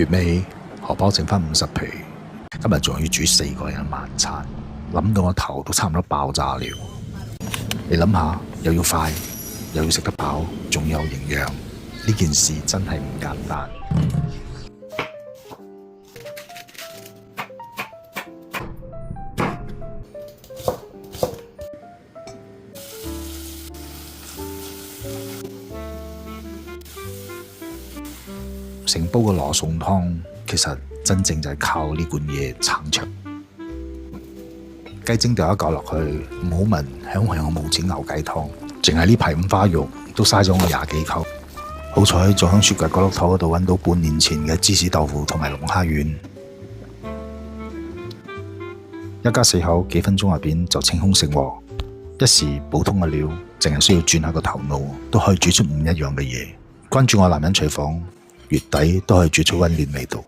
月尾荷包剩返50皮，今日仲要煮4個人晚餐，諗到我頭都差唔多爆炸了。你諗下，又要快，又要食得飽，仲有營養，呢件事真係唔簡單。成煲嘅羅宋湯，其實真正就係靠呢罐嘢撐場。雞精掉一嚿落去，唔好聞，響係我冇錢牛雞湯，淨係呢排五花肉都嘥咗我20幾扣。好彩仲響雪櫃角落頭嗰度揾到半年前嘅芝士豆腐同埋龍蝦丸。一家4口幾分鐘入邊就清空成鍋，一時普通嘅料，淨係需要轉下個頭腦，都可以煮出唔一樣嘅嘢。關注我男人廚房，月底都可以煮出溫暖味道。